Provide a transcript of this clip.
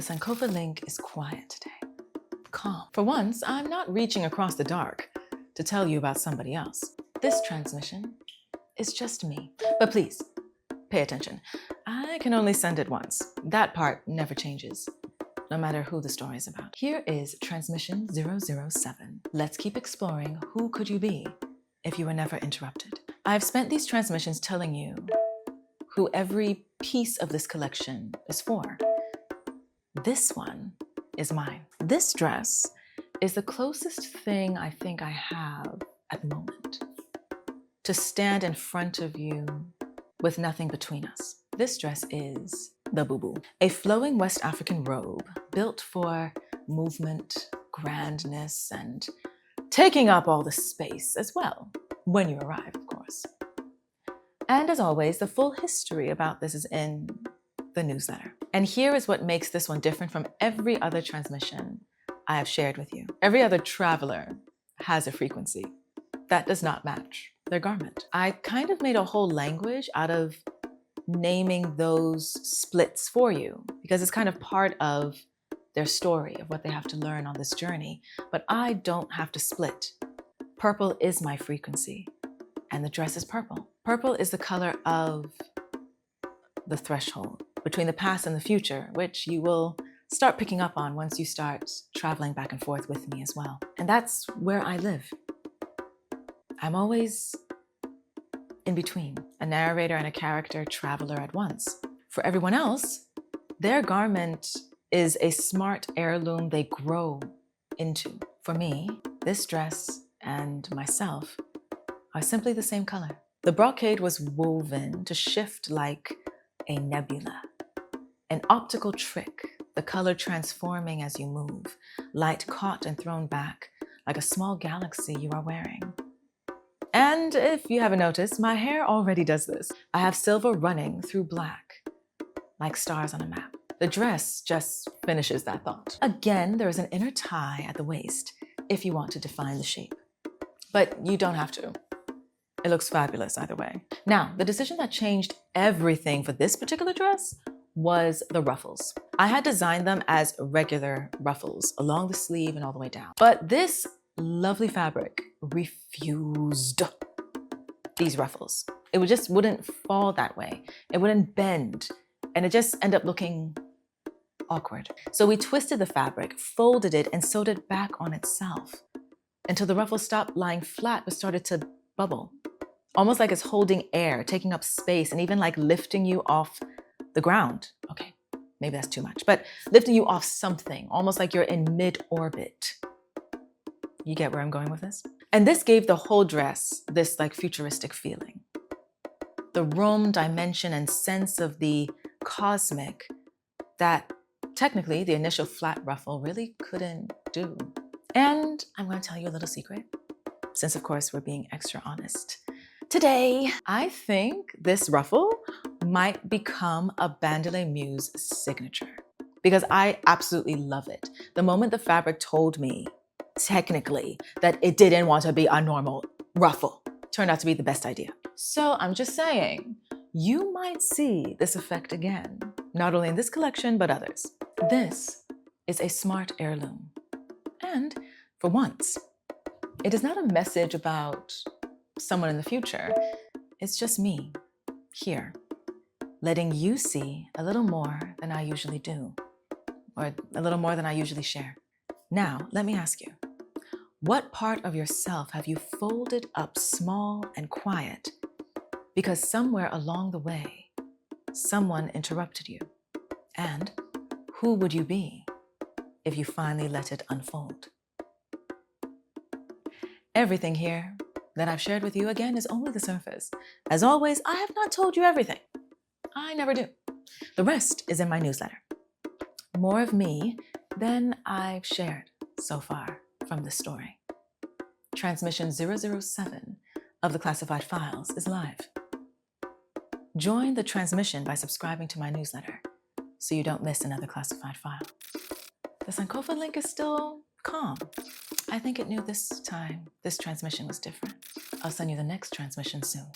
The Sankofa link is quiet today. Calm. For once, I'm not reaching across the dark to tell you about somebody else. This transmission is just me. But please, pay attention. I can only send it once. That part never changes, no matter who the story is about. Here is transmission 007. Let's keep exploring who could you be if you were never interrupted. I've spent these transmissions telling you who every piece of this collection is for. This one is mine. This dress is the closest thing I think I have at the moment to stand in front of you with nothing between us. This dress is the Boubou, a flowing West African robe built for movement, grandness, and taking up all the space as well, when you arrive, of course. And as always, the full history about this is in the newsletter. And here is what makes this one different from every other transmission I have shared with you. Every other traveler has a frequency that does not match their garment. I kind of made a whole language out of naming those splits for you because it's kind of part of their story of what they have to learn on this journey. But I don't have to split. Purple is my frequency, and the dress is purple. Purple is the color of the threshold between the past and the future, which you will start picking up on once you start traveling back and forth with me as well. And that's where I live. I'm always in between, a narrator and a character traveler at once. For everyone else, their garment is a smart heirloom they grow into. For me, this dress and myself are simply the same color. The brocade was woven to shift like a nebula, an optical trick, the color transforming as you move, light caught and thrown back like a small galaxy you are wearing. And if you haven't noticed, my hair already does this. I have silver running through black, like stars on a map. The dress just finishes that thought. Again, there is an inner tie at the waist if you want to define the shape, but you don't have to. It looks fabulous either way. Now, the decision that changed everything for this particular dress was the ruffles. I had designed them as regular ruffles along the sleeve and all the way down. But this lovely fabric refused these ruffles. It wouldn't fall that way. It wouldn't bend, and it just ended up looking awkward. So we twisted the fabric, folded it, and sewed it back on itself until the ruffles stopped lying flat but started to bubble. Almost like it's holding air, taking up space, and even like lifting you off the ground. Okay, maybe that's too much, but lifting you off something, almost like you're in mid-orbit. You get where I'm going with this? And this gave the whole dress this like futuristic feeling. The room, dimension, and sense of the cosmic that technically the initial flat ruffle really couldn't do. And I'm going to tell you a little secret, since of course we're being extra honest. Today, I think this ruffle might become a Bandele Muse signature because I absolutely love it. The moment the fabric told me, technically, that it didn't want to be a normal ruffle, turned out to be the best idea. So I'm just saying, you might see this effect again, not only in this collection, but others. This is a smart heirloom. And for once, it is not a message about someone in the future. It's just me, here, letting you see a little more than I usually do, or a little more than I usually share. Now, let me ask you, what part of yourself have you folded up small and quiet because somewhere along the way, someone interrupted you? And who would you be if you finally let it unfold? Everything here that I've shared with you, again, is only the surface. As always, I have not told you everything. I never do. The rest is in my newsletter. More of me than I've shared so far from this story. Transmission 007 of the classified files is live. Join the transmission by subscribing to my newsletter so you don't miss another classified file. The Sankofa link is still calm. I think it knew this time this transmission was different. I'll send you the next transmission soon.